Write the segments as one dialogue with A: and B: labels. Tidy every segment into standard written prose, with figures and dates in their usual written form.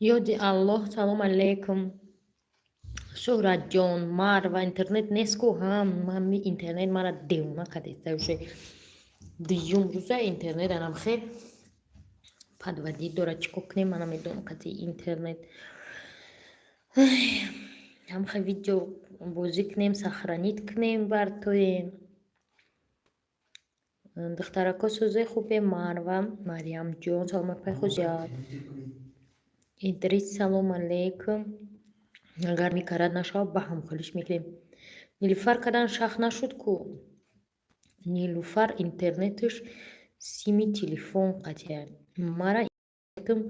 A: Yodi Allah, salam alaikum. شهرت جان مر و اینترنت نسکو هم اینترنت مرا دیوونه کردید вже دیوم روزه اینترنت هم خیلی подводи дурачку к ним, она мне думала, как интернет. हम खै видео бозик к ним, сохранить к ним бартуем. دخترکا سوزه خوبه مروا مریم جان سلام پای خوزیاد ادریس سلام علیکم اگر میکرد نشد به هم خلیش میکنیم نیلوفر کردن شخ نشد کو نیلوفر اینترنتش سیمی تلفن قطعه مرا اینکم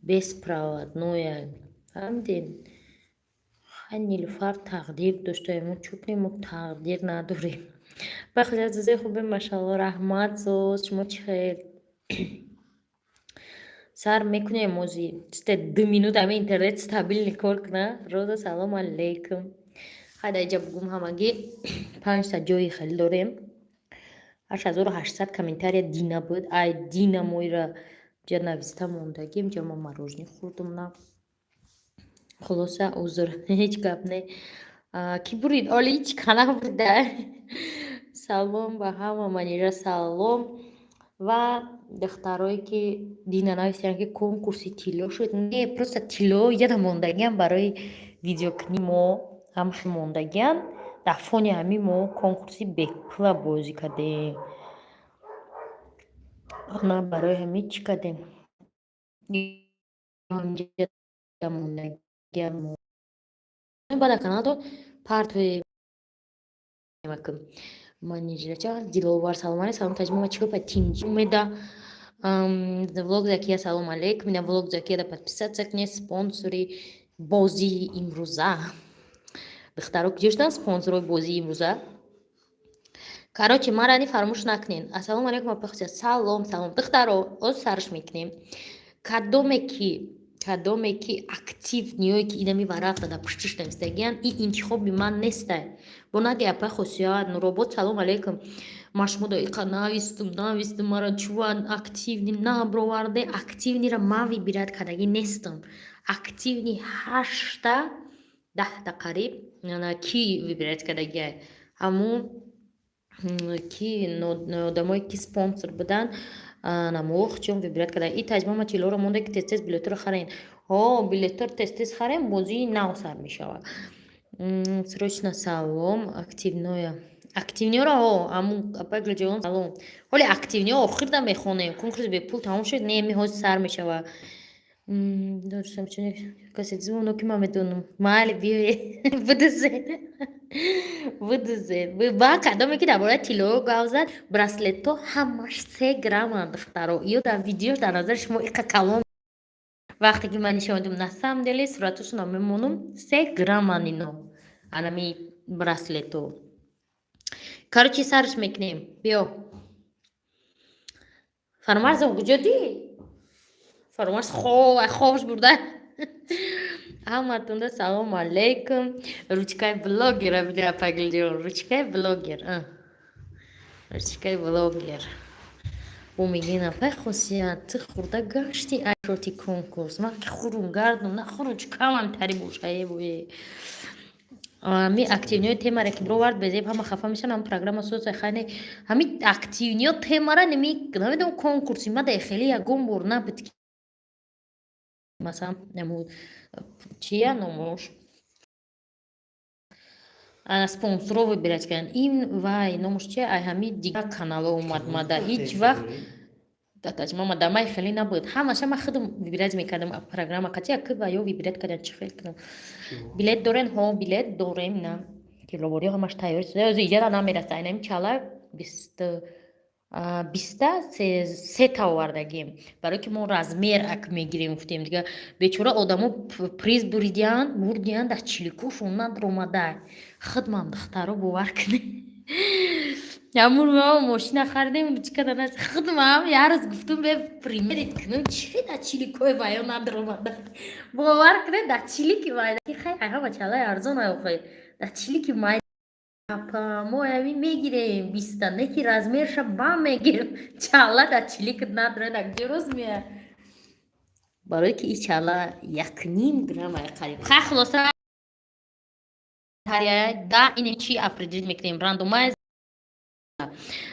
A: безправодное همدین خیلی نیلوفر تقدیر داشته ما چوکنیم ما تقدیر نداریم بخیر از خوبه ماشاءالله رحمت زوز شما چخیر سر میکنه موزی سته 2 minut همه اینترنت استابیل کار کنه روزا سلام علیکم خیلی اینجا بگم همگی 5 تا جایی خیلی داریم 8800 کامنتاری دینا بود ای دینا موی را جا نویسته موندگیم جا ما مروژنی خوردم نه خلاصه عذر هیچ گپ نه کی برید آلی هیچ کنه بوده سلام به همه منیره سلام و دخترایی که دینا نویسیدن که کنکورسی تیلو شد نه просто تیلو یادم موندگیم برای ویدیو کنیمو هم موندگیم در فونی همیمو کنکورسی بکلا بازی کردیم آنا برای همی چی کردیم همجا موندگیم بعد каналда партои макам манижрача диловар саломали салом таҷмима чико па тинҷимеда влог закия салом алейкум мина влог закия да подписаться к ней спонсори бозии имрӯза духтаро киҷо шудан спонсорои бозии имрӯза короче марани фаромӯш накунед ассалому алейкум апахуся салом салом духтаро оз сарш мекунем кадоме ки активниое ки инами варақ дада пуштиш навистагиян и интихоби ман нестай бо нади апа хосият нуробод салом алейкум машмудо иқа навистум мара чуван активни наброварде активнира ман вибират кардаги нестам активни 8 10 қариб ки вибират кардагия ҳамун ки одамое ки спонсор будан намохчон вибират карда и таҷмама тилоро монда ки тез билетро харен билетор тез харен бозии нав сар мешавад срочно салом активниёро амун апаглаҷон салом ҳоли активниё охирда мехонем конкурс бепул тамом шуд не меҳоз сар мешавад доштам чун касе звоно ки ман медонам майли биёе будузе ба кадоме ки дар бораи тилоё гап зад браслетто ҳамаш 3 грамманд духтаро ё дар видеош дар назари шумо иқа калон вақте ки ман нишондам на самом деле сураташона мемонам 3 грамманд ино анами браслетто короче сарш мекунем биё фармарзон куҷодӣ фармарз ховш бурда ҳаматунда салому алейкум ручкаи блогер абида паглиҷон ручкаи блогер бо мегин апай хосият ту хурда гашти ашоти конкурс ман ки хурум гардум нахуру чукамам тари бошае бое ҳами активниё темаре ки бировард безеб ҳама хафа мешан ҳам программа соза хайне ҳами активниё темара намедонам конкурси мада хеле ягон бор набуд масалан чия номош спонсоро выбирать кардан ин вай номош чия ай ҳами дигар канало омад мада ҳеҷ вақт татаҷмама дамай хеле набуд ҳамаша ман худам вибирать мекардам программа кати ак ва ё вибирать кардан чи хел кардам билет дорен билет дорем на килобориё ҳамаш тайёр иҷара намераса айнами чала 23 та овардагим барое ки мо размер ак мегирем гуфтем дига бечора одамо приз бурдиян дар чиликушон надромада хидмам духтаро бовар кунед امور ما ماشین خریدیم چیکار دارم خودم یه روز گفتم به پریمیرت کنم چی دا چیلی کوی باید ندارم باور کنه دا چیلی کی باید که خیلی ها بچه‌ها ارزان خیلی دا چیلی کی باید ما همین میگیریم 20 تا نکی رزمیرش با میگیریم چالا دا چیلی که نداره دا جروز میه برای که این چالا 1.5 گرم قریب خیلی خلاصه دا اینه چی اپریدیت میکنیم راندومایز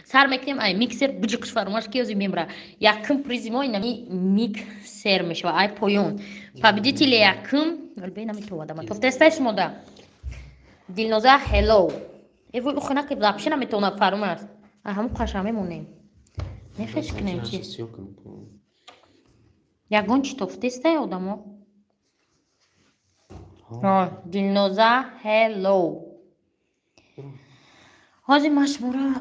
A: سر میکنیم ای میکسر بجوکش فرماش که از میمره یکم پریزیمو اینمی میکسر میشه و ای پایون победитель یکم البته نمیتونه دام تو تستش مودا دینوزا هلو ایو اخنا که بلابش نمیتونه فرماش همون قشنگه مونیم نخش کنیم چی یگون چی تو تسته آدمو دینوزا هلو هازی مشمورا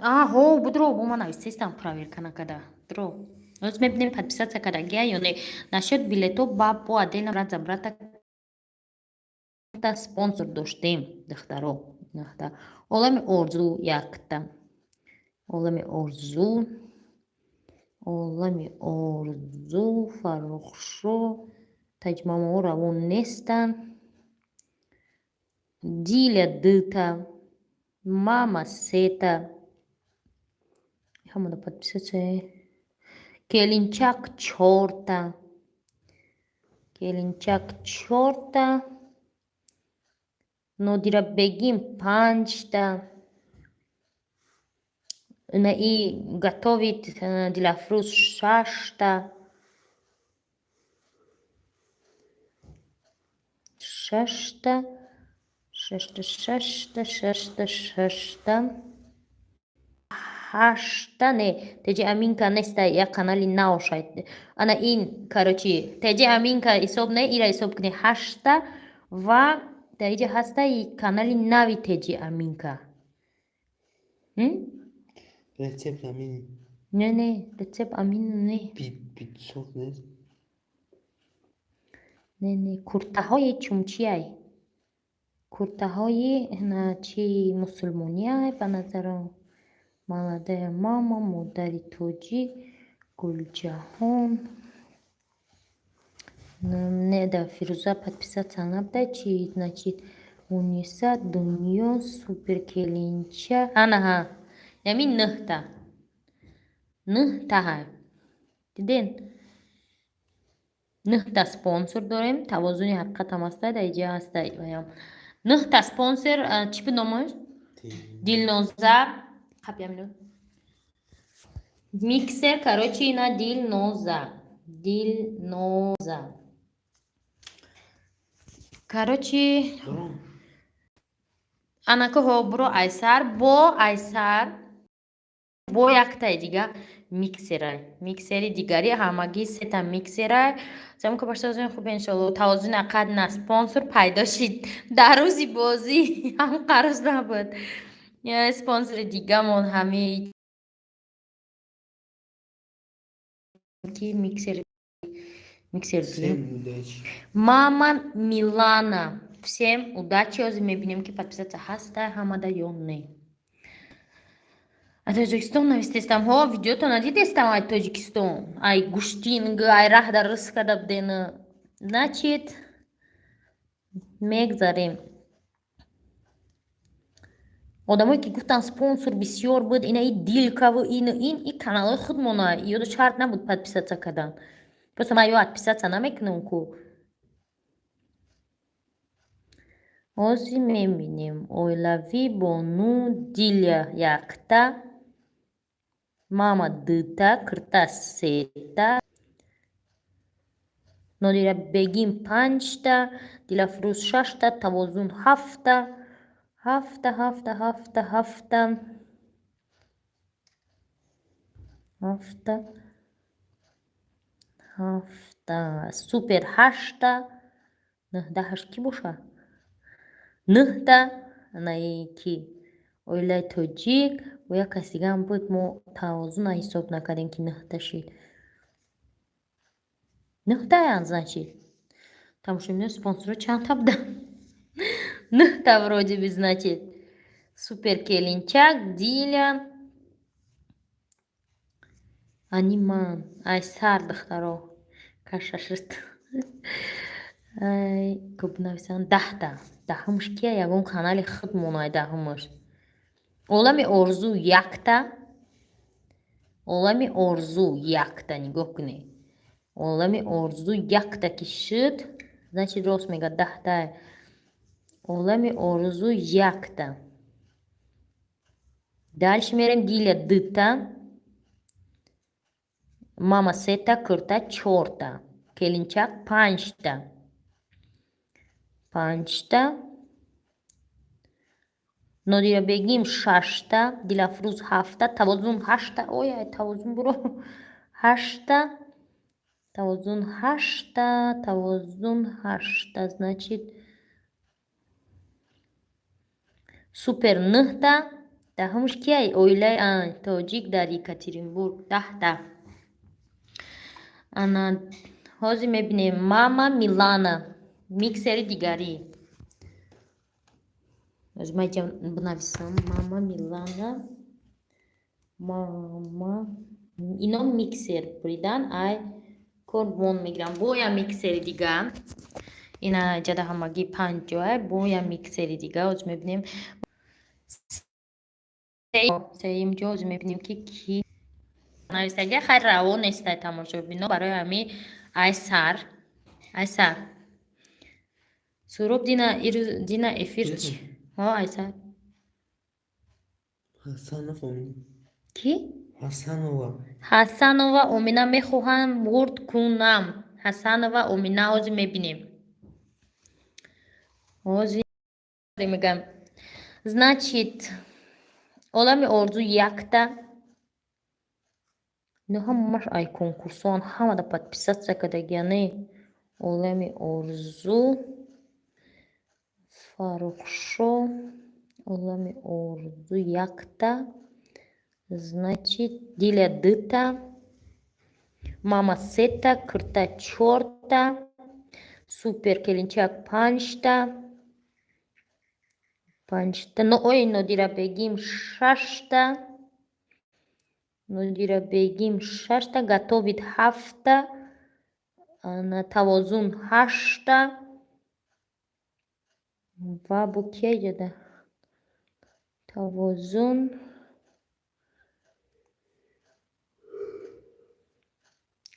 A: هو بدرو бо ман систем проверка накада дро роз мебинем подписаться кадаги ё не насчёт билето ба по отдельно брат за брата та спонсор доштем духтаро нахта олами орзу якта олами орзу фарохшо таҷмамао равон нестан диля дыта мама сета хамуда подписаться келинчак чорта нодира бегим 5 та и готовит дилафруз 6 та 8 не теҷи аминка неста я канали наошайд ана ин короче теҷи аминка ҳисоб не ира ҳисоб куни 8 ва теҷи ҳаста и канали нави теҷи аминка
B: рецепт амин
A: не рецепт амин не
B: питсов
A: не куртаҳои чумчиай куртаҳои чи мусулмониай ба назарам молодая мама модари тоҷик гулҷаҳон не да фирӯза подписаться набуда чи значит униса дунё суперкелинча анаҳа ями 9 та диден 9 та спонсор дорем тавозуни ҳақиқатам ҳаста дар иҷа ҳаста 9 та спонсор чӣ буд номаш дилноза қапямино миксер короче ина дилноза короче анако буро айсар бо яктай дига миксери дигари ҳамагӣ сета миксерай замко баштазони хуб иншалло тавозуни ақад на спонсор пайдо шид дар рӯзи бозӣ ҳам қарз набуд спонсори дигамон ҳами ки миксер мама милана всем удачи ози мебинем ки подписаться ҳаста ҳамада ё не аз тоҷикистон навистестам ҳо видеото надидестам ай тоҷикистон ай гуштинг ай раҳда рискада будена значит мегзарем одамое ки гуфтан спонсор бисёр буд ина и дилкаву ин каналои худмона ёда шарт набуд подписаться кардан просто ман ё подписаться намекунам ку ози мебинем оилави бону диля якта мама дыта кирта сета нодира бегим 5 та дилафруз 6 та тавозун 7 та 7 супер 8 та 9 ки боша 9 та анаи ки оилаи тоҷик ва як каси дигам буд мо тавозуна ҳисоб накардем ки 9 та шид 9 таян значит тамошо мебинем спонсорҳо чанд та буданд 9 та вроде би значит Супер келинчак Диля. Аниман. Айсар духтаро. Кашашит. Ай, кӯп нависан 10та. Даҳумш кия ягон канали худ монай даҳумаш. Олами орзу 1та. Олами орзу 1та нигоҳ кунед. Олами орзу 1та ки шуд, значит рост мега 10та. Олами орзу 1та. Дальше мерем Диля 2та. Мама 3та, курта 4та. Келинчак 5та. 5та. Нодирабегим 6та. Дилафруз 7та. Тавозун 8та. Ой, тавозун буро. 8та. Тавозун 8та. Тавозун 8та. Значит супер 9та. Даҳумш кияй? Оилаи тоҷик дар Екатеринбург 10та. Ана ҳозир мебинем Мама Милана. Миксери дигари. Возьмайте бинависам. Мама Милана. Мама. Ино миксер буридан. Ай корбон мегирам. Боя миксери дига. Ина ҷада ҳамаги 5 ҷоя. Боя миксери дига. Ҳозир мебинем. Сеюм ҷо ҳозир мебинем ки нависаги хай равон нестай тамошобино барои ҳами Айсар. Айсар. Суроб дина эфир чи? Ҳо Айсар.
B: Ҳасанова.
A: Ки?
B: Ҳасанова.
A: Ҳасанова Омина мехоҳам мурд кунам. Ҳасанова Омина ҳозир мебинем. Ҳозир мегам. Значит Олами орзу 1та. Ну ҳамаш ай конкурсон ҳамада подписаться кардагияне. Олами орзу Фарухшо. Олами орзу 1та. Значит Диля 2та. Мама 3та. Курта 4та. Супер келинчак 5та. 5та. Но ой Нодирабегим 6та. Нодирабегим 6та. Готовит 7та. Тавозун 8та. Ва бу кия ҷада? Тавозун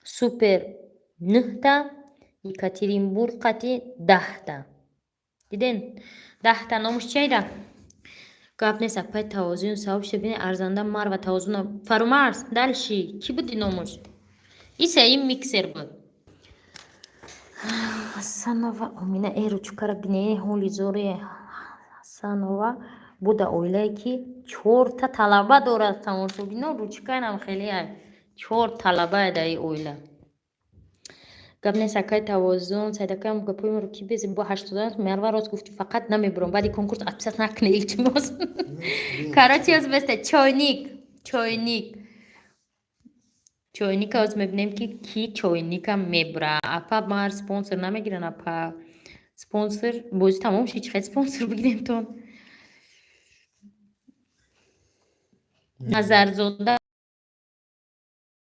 A: супер 9та. Екатеринбург қати 10та. Диден 10та номуш чайда? Гап нест апай тавозун савоб шабини арзанда марва тавозуна фарумарс дальши ки буди номуш? Иса ин миксер буд. Ҳасанова Омина ручкара бинени ҳоли зори Ҳасанова буда оилае ки 4та талаба дорад тамошобино ручкаинам хеле 4 талабае дар ин оила. Гап нест акай тавозун сайдакам гапоимро ки бези бо 80 мерва рост гуфти фақат намебурам баъди конкурс отписать накуне илтимос. Короче ҳозир беста чойник. Чойника ҳозир мебинем ки чойникам мебура. Апа мар спонсор намегиран. Апа спонсор бози тамом шид чихел спонсор бигирем тон. Назарзода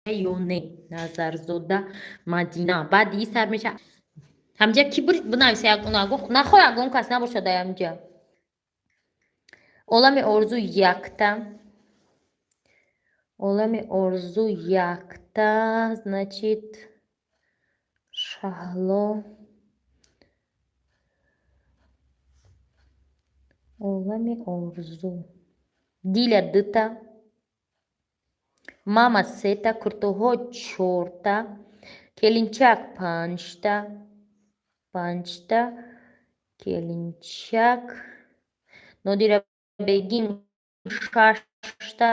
A: ё не? Назарзода Мадина. Баъд ин сар меша. Ҳамҷа ки бурид бинависа нахо ягон кас набошад ҳамҷа. Олами орзу 1та. Олами орзу 1та. Значит Шаҳло. Олами орзу Диля 2та. Мама 3та. Куртоҳо 4та. Келинчак 5та. 5та. Келинчак. Нодирабегим 6та.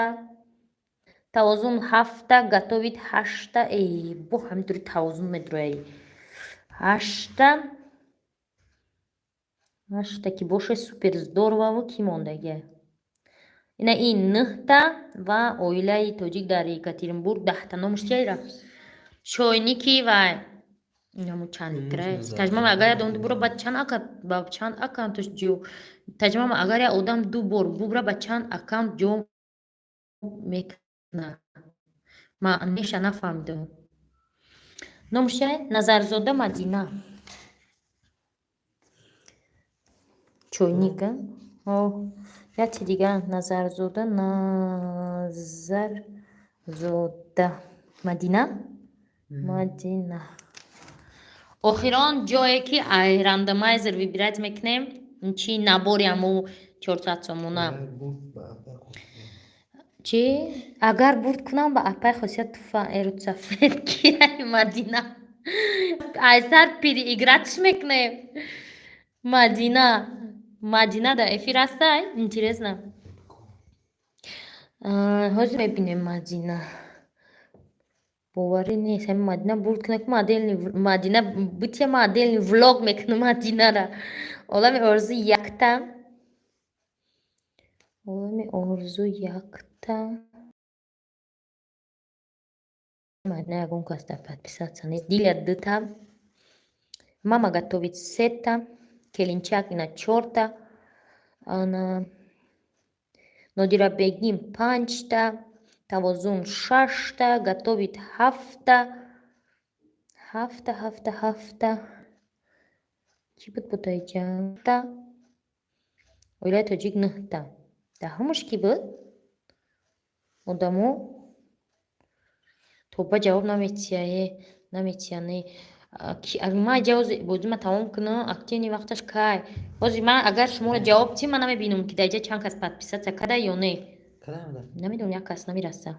A: Тавозун 7та. Готовит 8та. Бо ҳаминтури тавозун медураи 8та. 8та ки боше супер здорово ки мондагия. Ина ин 9та ва оилаи тоҷик дар Екатеринбург 10та номуш чиера? Чойники ва Инаму чанд
B: Ну,
A: край.
B: можно
A: Таҷмам
B: завтра,
A: агар я
B: да,
A: донду бура ба
B: да.
A: чанд аккаунташ ҷо. Таҷмам агар я одам ду бор бубра ба чанд аккаунт ҷо мекунад. Маъниша нафаҳмидам. Номуш чист? Назарзода Мадина. Чойник, а? О, я чи дигар Назарзода Мадина. Мадина. Охирон ҷое ки ай рандомайзер вибирать мекунем. Чи набори аму 400 сомона.
B: Eğer bu bana koşuyor.
A: Чи агар бурд кунам ба апай хосият туфа эруцафет кирай Мадина. Айсар пири игратиш мекунем. Мадина да эфир ҳастай? Интересно. Ҳозир мебинем Мадина. Боварӣ нест. Ҳамин Мадина бурд кунам ки Мадина битя ма отдельный влог мекунам Мадинара. Олами орзу якта. Мадина ягон каста подписаться нест. Диля дыта. Мама готовит сета. Келинчак ина 4. Ана Нодира Бегим 5. Тавозун 6. Готовит 7. 7. Чи буд бутайҷа? Оилаи тоҷик 9. Даҳумаш ки буд? Одамо тоба ҷавоб наметияне. Ман ҷавози бозима тамом кунам, активни вақташ кай. Ҳозир ман агар шуморо ҷавоб ти ман намебинам ки дар ҷа чанд кас подписатсия када ё не. Намедонам як кас намераса.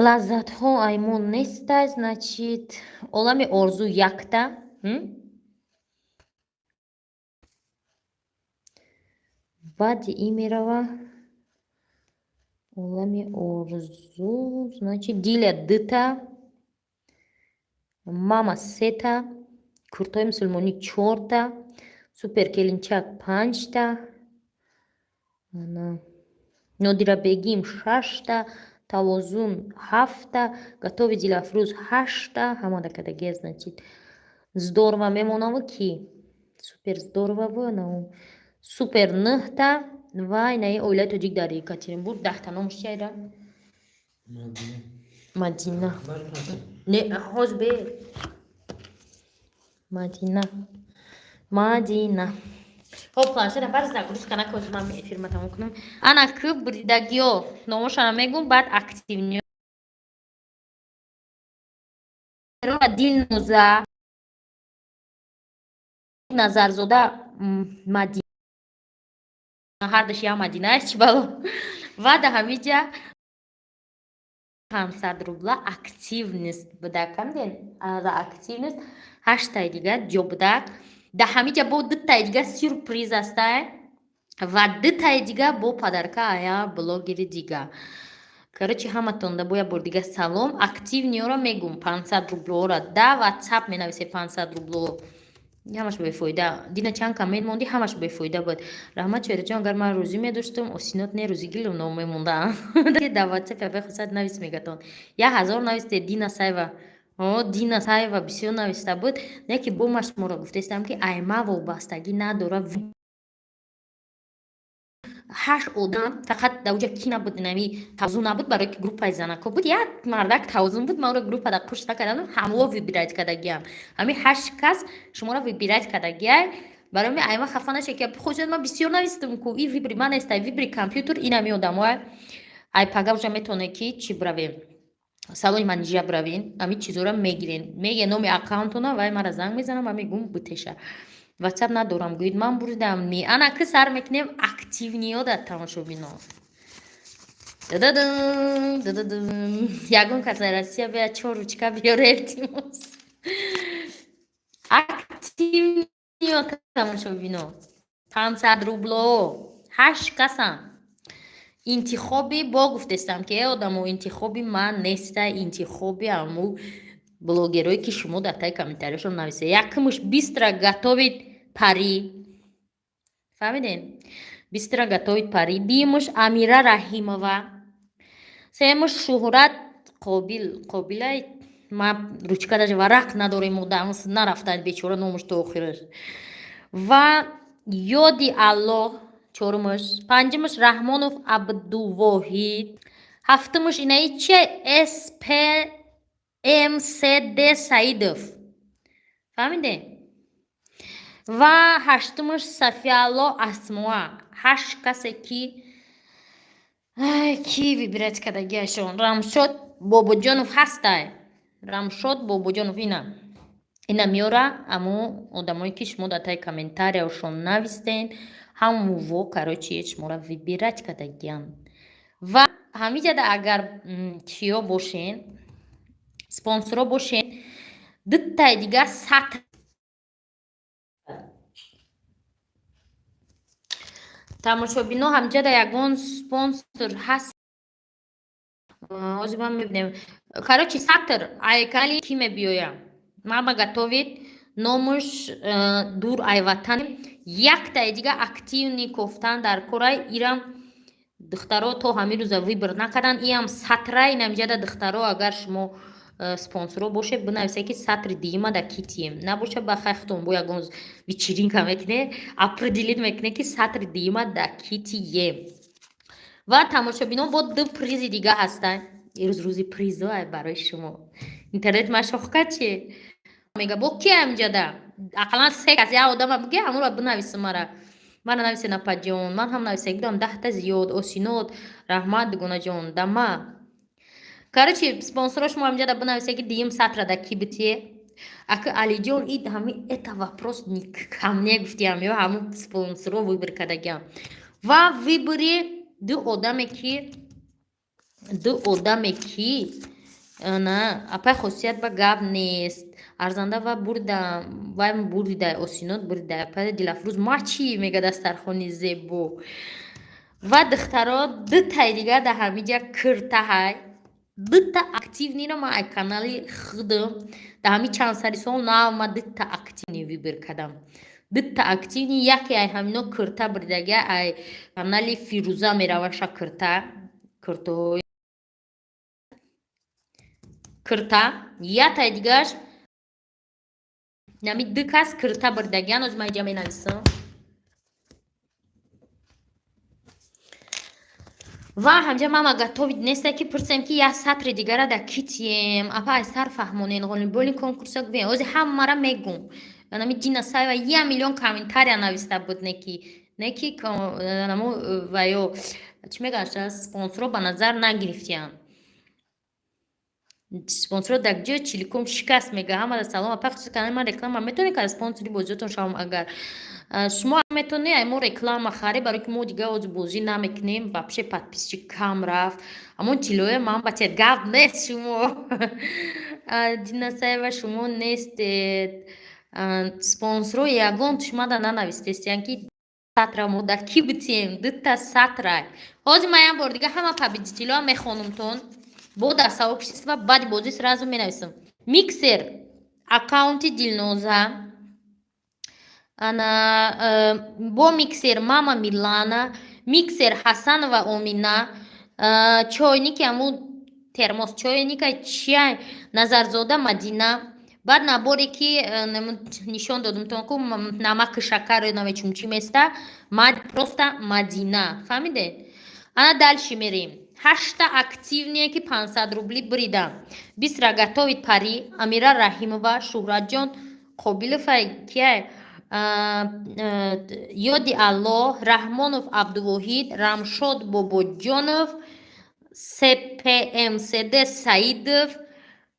A: Лаззатҳо аймон нестай, значит олами орзу якта. Баъди ин мерава олами орзу, значит Диля дыта. Мама сета. Куртои мусулмонӣ 4. Супер келинчак 5. Нодира Бегим 6. Тавозун 7. Готови Дилафрӯз 8. Ҳамада кадаги, значит здорова мемонаву ки супер здороваву супер 9. Ва инаи оилаи тоҷик дар Екатеринбург 10 номаш чиайра? Мадина. Не, ҳоз бе. Мадина. Хоб планшета барз нагрузка канак ҳозир ман эфирма тамом кунам. Ана ки бридагиё номашона мегум баъд активниё. Дилноза Назарзода Мадина. Ҳардаш я Мадина аст чи бало. Ва да ҳамиҷа 500 рубла активност будакам ден. Аза активност 8 таи дигар ҷо будак. Да ҳамиҷа бо 2 таи дигар сюрприз астай. Ва 2 таи дигар бо падарка ая блогери дигар. Короче ҳаматон да бо як бор дигар салом. Активниёро мегум 500 рублоро да WhatsApp менависе 500 рубло. ҳамаш бефоида. Дина чанд коммент монди, ҳамаш бефоида буд. Раҳмат Шоираҷон, агар ман рӯзӣ медоштам, осинот не рӯзигилам ном мемонда. Да WhatsApp я бехосад навис мегатон. 1000 нависте Дина Саева. Дина Саева бисёр нависта буд. Не ки бомаш моро гуфтестам ки айма вобастагӣ надора. 8 одам фақат даоҷа ки набуд, нами тавзун набуд, барои ки группаи занако буд. Як мардак тавзун буд, маро группа да қуш накардам. Ҳамаро вибирайт кардагиам. Ҳами 8 кас шуморо вибирайт кардагиай. Барои мен айма хафа наша ки худшад ман бисёр навистам ку и вибри ман аст, вибри компютер инами одамой. Ай пага уже метоне ки чи бравем. Салони манижа бравин, ами чизора мегирен. Меге номи аккаунтона вай мара занг мезанам, ами гум бутеша. WhatsApp надорам, гӯед ман бурдам ми. Ана ки сар мекунем активниё дар тамошобино. Ягон кас дар Россия бия 4 ручка биёре илтимос. Активниё тамошобино. 500 рубло. 8 касам. Интихоби бо гуфтестам ки одамо интихоби ман неста, интихоби аму блогерое ки шумо дар таи комментарияшон нависе. Якмуш бистро готовит пари. Фаҳмиден? Бистро готовит пари. Бимуш Амира Раҳимова. Семуш Шуҳрат Қобилай ма ручка даже варақ надорем одамс нарафтад бечора номуш то охираш ва ёди аллоҳ чорумаш панҷумаш раҳмонов абдувоҳид ҳафтумаш инаи че спмсд саидов фаҳмиде ва ҳаштумаш сафиалло асмоа ҳашт касе ки вибират кардагиашон рамшод бобоҷонов ҳастай рамшод бобоҷонов ина меёра аммо одамое ки шумо дар таи комментарияшон навистен ҳамон воқаро шуморо вибират кардагиянд ва ҳамиҷада агар чиё бошен спонсоро бошен дуттай дига сатр тамошобино ҳамҷада ягон спонсор ҳаст ҳозир ман мебинем короче сатр айкали ки мебиёя мама готовит номуш дур айватан яктай дига активни кофтан дар корай ирам духтаро то ҳамин рӯза вибр накардан иам сатрай намҷада духтаро агар шумо спонсоро боше бинависе ки сатри дима да китием набоша ба хайхтон бо ягон вечеринка мекуне определит мекуне ки сатри дима да китием ва тамошобинон бо ду призи дига ҳастанд ирӯз рӯзи призоай барои шумо интернет машохка чи мега бо ки амҷада ақаллан се кас я одама биге ҳамонро бинависе мара нависе напаҷон ман ҳам нависе гидам 10 зиёд осинот раҳмат дугонаҷон дама короче спонсоро шумо амҷада бинависе ки диим сатра да ки битие ака алиҷон ид ҳами это вопрос камне гуфтиам ё ҳамон спонсоро выбор кардагиам ва выбори ду одаме ки на апай хосият ба гап нест арзанда ва бурда осинот бурда апай дилафрӯз мачи мега дастархони зебо ва духтаро дутай дига да ҳамиҷа киртаҳай дута активниро ма ай канали худам да ҳами чанд сари сол навма дута активни вибир кардам дута активни яке ай ҳамино кирта бурдага ай канали фирӯза мераваша кирта ятай дигаш нами ду кас кирта бурдаган оз майҷа менависам ва ҳамҷа мама готовит неста ки пурсем ки як сатри дигара да китием апа ай сар фаҳмонен ғолиболи конкурса гувен ози ҳамара мегум нами ҷина сайва 1 миллион комментария нависта буд неки намо ваё чӣ мегӯяшта спонсоро ба назар нагирифтиянд спонсоро дар ҷои чиликум шикаст мега ҳамада салом апа хусуси канали ман реклама метавонед кар спонсори бозиётон шавам агар шумо метавонед ай мо реклама харе барои ки мо дига оз бозӣ намекунем вообще подписчи кам рафт ҳамон чилое ман бачед гап нест шумо ҷинасаева шумо нестед спонсоро ягон тушмада нанавистестиян ки сатра мо да ки битием дута сатрай ҳозир ман як бор дига ҳама победителоа мехонумтон бо дар сообщества баъди бозӣ сразу менависам миксер аккаунти дилноза бо миксер мама милана миксер ҳасанова омина чойники ҳамун термос чойника чай назарзода мадина баъд наборе ки нишон додумтон ку намаки шакар навечум чӣ места просто мадина фаҳмиде ана дальше мерем 8 активние ки 500 рубли брида бисра готовит пари амира раҳимова шуҳратҷон қобиловай кия ёди аллоҳ раҳмонов абдувоҳид рамшод бобоҷонов спмсд саидов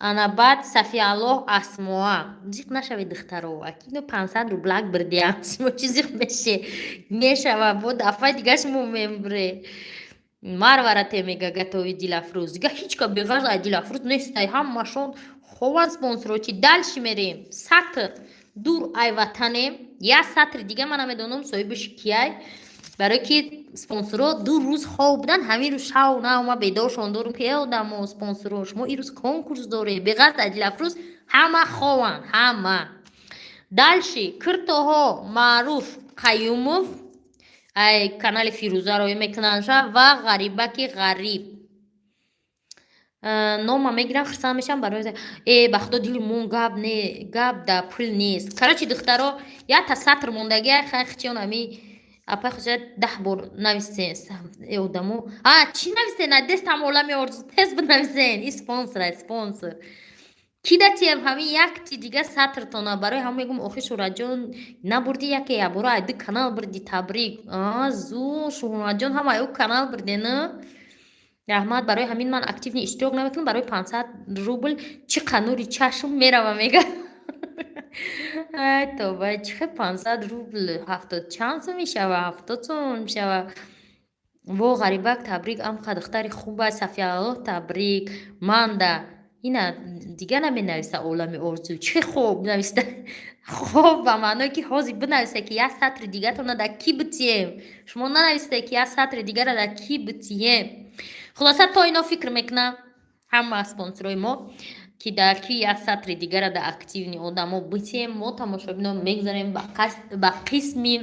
A: анабад сафиаллоҳ асмоа зиқ нашавед духтаро акино 500 рублак бридиам шумо чӣ зиқ мешава бо дафъаи дига шумо мебре марварате мега готовит дилафрӯз дига ҳеҷ ка беғарз ай дилафрӯз нестай ҳамашон хован спонсорочи дальши мерем сатр дур ай ватане як сатри дига ман намедонам соҳибаш кияй барое ки спонсоро ду рӯз хоб будан ҳамин рӯз шав нама бедоршон дорум ки одамо спонсоро шумо ирӯз конкурс доре беғарз ай дилафрӯз ҳама хован ҳама дальши киртоҳо маъруф қаюмов ай канали фирӯзаро мекунанша ва ғарибаки ғариб нома мегирам хирсанд мешавам барои ба худо дили мон гап да пул нест. Короче духтаро якта сатр мондагия хайхичиён ами апа хушад 10 бор нависен одамо чӣ нависен дестам олами орзу тез бинависен. И спонсор ки датием ҳамин якти дига сатртона барои ҳама мегум охи Шуҳратҷон набурди яке ябора айди канал бурди табрик зу Шуҳратҷон ҳама аю канал бурдена. раҳмат барои ҳамин ман активни иштирок намекунам барои 500 рубл чӣ қанури чашм мерава мега ай тобай чихе 500 рубл 70 чанд сум мешава 70 сум мешава. во ғарибак табрик амқа духтари хуба Сафияллоҳ табрик манда ина дига наменависа олами орзу чихе хуб нависта хуб ба маъное ки ҳозир бинависа ки як сатри дигатона дар ки битием шумо нанависте ки як сатри дигара дар ки битием. хулоса то ино фикр мекунам ҳама спонсорои мо ки дар ки як сатри дигара дар активни одамо битием. мо тамошобино мегзарем ба қисми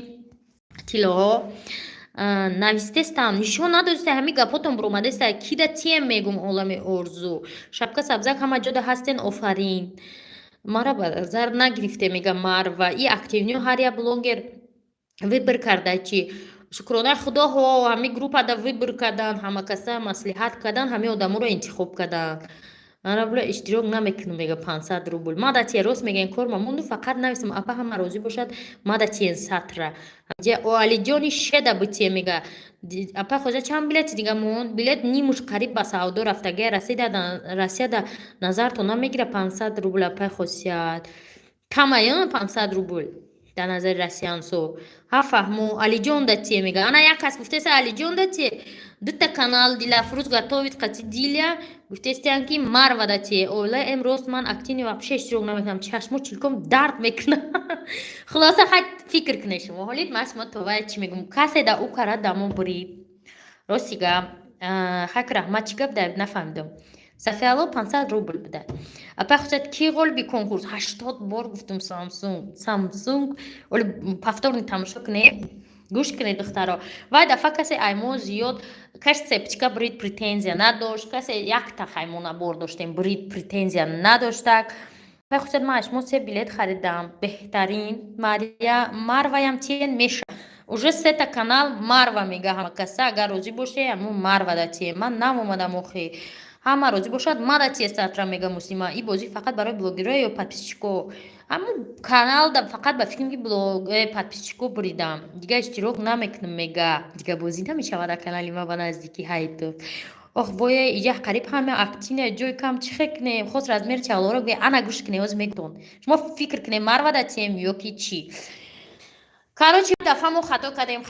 A: тиллоҳо навистестам нишон надоисте ҳами гапотон буромадеста ки да тием мегум олами орзу шапка сабзак ҳама ҷода ҳастен офарин мара ба назар нагирифте мега Марва и активниё ҳар як блогер выбор карда чи шукронаи худоҳо ҳами группада выбор кардан ҳама каса маслиҳат кардан ҳами одаморо интихоб кардан. мара була иштирок намекунам мега 500 рубл мада тие рост мега ин кор мамонду фақат нависам апа ҳама розӣ бошад мада тиен сатра алиҷони шеда битие мега апа хоза чанд билети дига мон билет нимуш қариб ба савдо рафтагия Россия да назартон намегира 500 рубл апа хосият камая 500 рубл дар назари россиянсо ҳафаҳмо алиҷон да тие мега ана як кас гуфтеса алиҷон да тие дутта канал Дилафрӯз готовит қати диля гуфтестиан ки Марва да тие ола эмроз ман активни вообще иштирок намекунам чашмо чилком дард мекунам. хулоса хат фикр кунед шумо ҳолит ман шумо товай чӣ мегум касе да ӯ кара дамо бурид ростига хак раҳмат чӣ гап да нафаҳмидам. Сафияллоҳ 500 рубл буда апа хусад ки ғолиби конкурс 80 бор гуфтум Samsung оли повторни тамошо кунед гӯш кунед духтаро вай дафъа касе аймо зиёд каси септика бурид претензия надошт касе якта хаймона бор доштем бурид претензия надоштак вай хусад ман шумо 3 билет харидам беҳтарин Марваям тиен меша уже сета канал Марва мега ҳама каса агар розӣ боше аммо Марва да тие ман намомадам охи ҳама розӣ бошад мада тие сатра мега муслима и бозӣ фақат барои блогерҳо ё подписчико аммо канал да фақат ба фикрим ки подписчико буридам дига иштирок намекунам мега дига бозӣ намешавад дар канали ма ба наздики ҳайто ох боя иҷа қариб ҳама активне ҷои кам чихе кунем хос размери чалоро ге ана гӯш кунем оз мегтон шумо фикр кунем Марва да тием ё ки чӣ. Короче дафъа мо хато кардем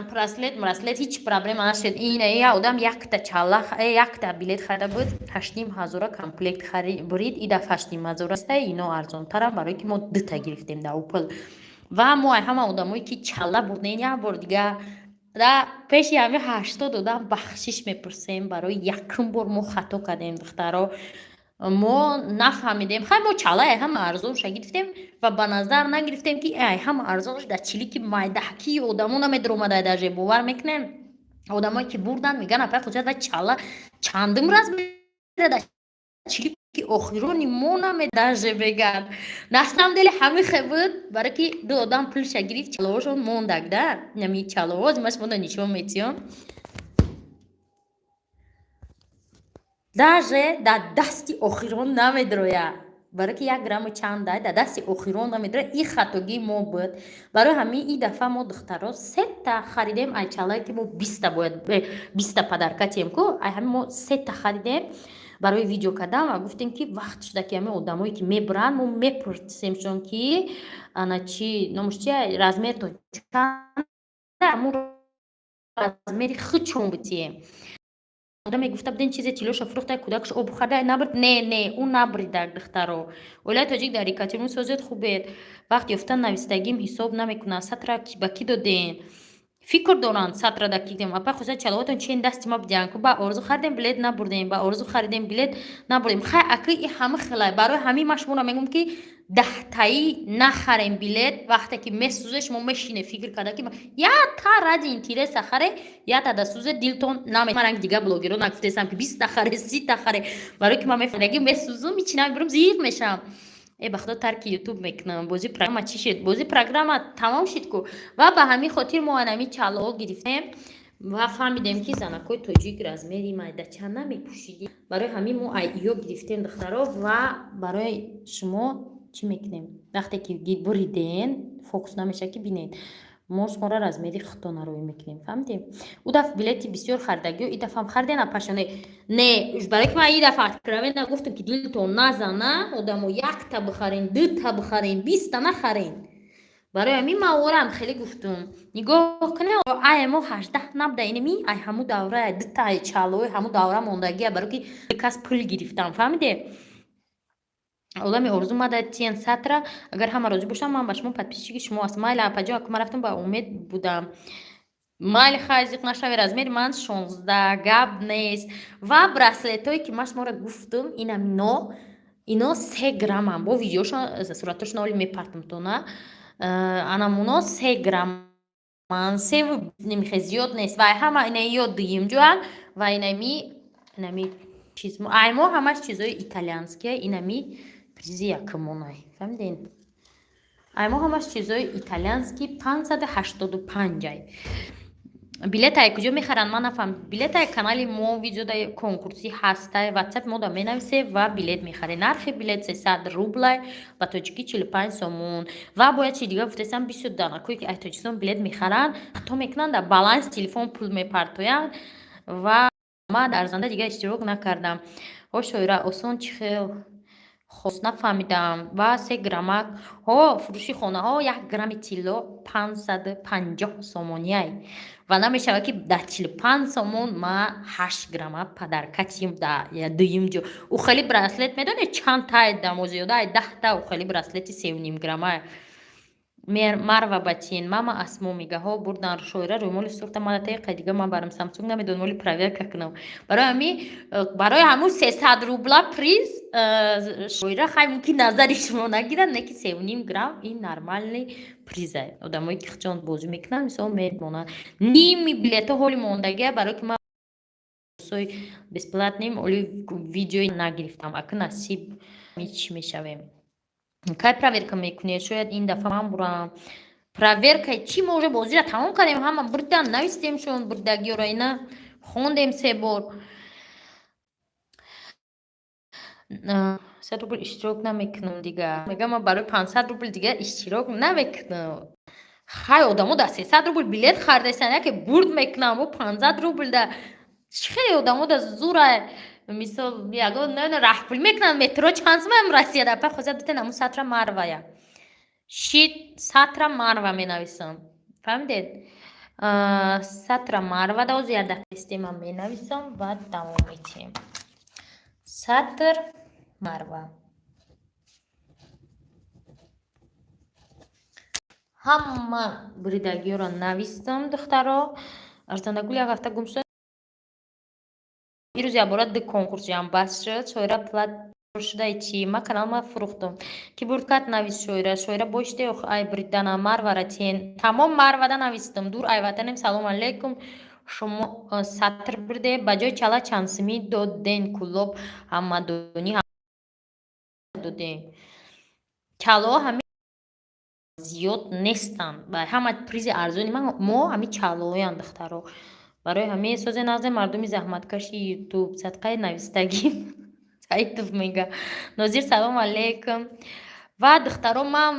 A: браслет ҳеҷ проблема нашуд ин одам якта чалла якта билет харида буд 8500 комплект бурид и дафъа 8500 аста ино арзонтарам барое ки мо дута гирифтем да Opel ва мо ҳама одамое ки чалла бурден як бор дига да пеши ҳами 80 одам бахшиш мепурсем барои якум бор мо хато кардем духтаро мо нафаҳмидем хай мо чалаи ҳама арзонша гирифтем ва ба назар нагирифтем ки ай ҳама арзонш дар чилики майдаҳки одамо намедромада даже бовар мекунем одамое ки бурдан меган апа хуҷат ва чала чандум раз дар чилики охирони мо намедаже беган на самом деле ҳамихе буд барои ки ду одам пулша гирифт чалаҳошон мондак да нами чалаҳо зимашмода нишон метиён даже дар дасти охирон намедроя барои ки 1 грамму чанд дай дар дасти охирон намедроя и хатоги мо буд барои ҳамин и дафъа мо духтаро 3 харидем ай чалае ки мо 20 бояд 20 падарка тием ку ай ҳамин мо 3 харидем барои видео кардам ва гуфтем ки вақт шуда ки ҳамин одамое ки мебуранд мо мепурсемшон ки ана чи номуш чи размер то чанд аммо размери худ чон битием одам мегуфта буден чизе тилоша фурӯхта кӯдакаш об харда набурд не ӯ набуридак духтаро оилаи тоҷик дар екатеринбург созиёт хубед вақт ёфтан навистагим ҳисоб намекунад сатра ба ки доден фикр доранд сатра да ки дем апа хоза чалавотон чен дасти ма бидиан ку ба орзу харидем билет набурдем ба орзу харидем билет набурдем хай аки и ҳама хелай барои ҳамин ма шуморо мегум ки 10 нахарем билет, вақте ки месӯзе шумо мешине фикр карда ки якта ради интереса харе, якта сӯзе дилтон намед. Ман дига блогеро нагуфтесам ки 20 харе 30 харе, барои ки ман мефаҳмам месӯзум мичинам мебурам зиқ мешавам. Бахудо тарки ютуб мекунам. Бози программа чӣ шид? Бози программа тамом шид ку. Ва ба ҳамин хотир мо анами чалоҳо гирифтем ва фаҳмидем ки занакои тоҷик размери майдача намепӯшидем. Барои ҳамин мо айё гирифтем духтаро ва барои шумо чӣ мекунем? Вақте ки буриден, фокус намеша ки бинед. мо шуморо размери худтон рӯй мекунем. Фаҳмидем? У дафъа билети бисёр хардагиё, и дафъа хардена пашоне. Не, барои ки ман и дафъа откровенно гуфтам ки дилтон назана, одамо якта бихарен, дута бихарен, 20 нахарен. барои ҳамин маворам хеле гуфтум. Нигоҳ кунед, ай мо 18 набуда инами, ай ҳамун давра, ай дута, ай чалои ҳамун давра мондагия, барои ки кас пул гирифтам. Фаҳмиде? одами орзу мада тиен сатра, агар ҳама розӣ бошам, ман ба шумо подписчики шумо аст. Майли апаҷо ак ма рафтам ба умед будам. майли хайзиқ нашави размери ман 16 гап нест. Ва браслетҳое ки ман шуморо гуфтум, ино 3 граммам. Бо видеошон суратошон оли мепартумтона. анамуно 3 грамман. 3 немихе зиёд нест. Ва ҳама инаи ёд дуюмҷоан ва инами чиз аймо ҳамаш чизои итальянские, инами призи якумонай. Фаҳмидин? аймо ҳамаш чизои итальянски 585 ай. билетаи куҷо мехаранд ман нафаҳм. билетаи канали мо видеода конкурсӣ ҳастай, ватсап мода менависе ва билет мехаре. нархи билет 300 рублай ба тоҷикӣ 45 сомон. ва бояд чи дига гуфтесам бисёр данакое ки ай тоҷикистон билет мехаранд, хато мекунанд, дар баланс телефон пул мепартоянд ва ман дар занда дига иштирок накардам. шоира осон чӣ хел хос нафаҳмидам. ва 3 граммак фурӯши хонаҳо 1 грамми тилло 550 сомоняй. ва намешавад ки дар 45 сомон ма 8 грамма падаркатим да дуюмҷо. ухали браслет медонед чанд тай дамо зиёда, ай 10 та ухали браслети 3.5 грамма. марва батин мама асмо мегаҳо бурдан шоира рӯймоли сӯхта мадатаи қайдига ман барам самсунг намедон моли проверка кунам. барои ҳамун 300 рубла приз шоира хай мумкин назари шумо нагирад, не ки 3.5 грамм ин нормальный приза. одамое ки хичон бозӣ мекунанд мисол медонанд. ними билето ҳоли мондагия, барои ки ман сои бесплатним оли видеои нагирифтам. ака насиб чӣ мешавем. кай проверка мекунед? шояд ин дафъа ман бурам. проверкаи чӣ мо уже бозиро тамом кардем, ҳама бурдан навистемшон бурдагиёро, ина хондем 3 бор. 100 рубл иштирок намекунам дига. мегам ман барои 500 рубл дига иштирок намекунам. хай одамо да 300 рубл билет хардестан, яке бурд мекунам бо 50 рубл да. хай одамо да зура мисол ягон раҳпул мекунанд метро чанд сомам Россия да па хоза дутен аму сатра марвая. шит сатра марва менависам. фаҳмидед? сатра марва да зиёда система менависам ва давом метем. сатр марва. ҳама буридагиёро навистам духтаро. арзандагули як ҳафта гум шуд. ирӯз ябора ду конкурс ҷамъбаст шуд. шоира плат шудаи чӣ? ма каналма фурӯхтам. ки бурдкат навис шоира боште ай буридана марвара тен. тамом марвада навистам. дур ай ватанем салом алейкум. шумо сатр бурде ба ҷои чала чансими доден кулоб ҳамадонӣ додем. чалоҳо ҳамин зиёд нестанд. ба ҳама призи арзони мо ҳамин чалоҳоянд духтаро. барои ҳамин созе нағзе мардуми заҳматкаши ютуб садқаи навистагӣ саитов мега. нозир салом алейкум. ва духтаро ман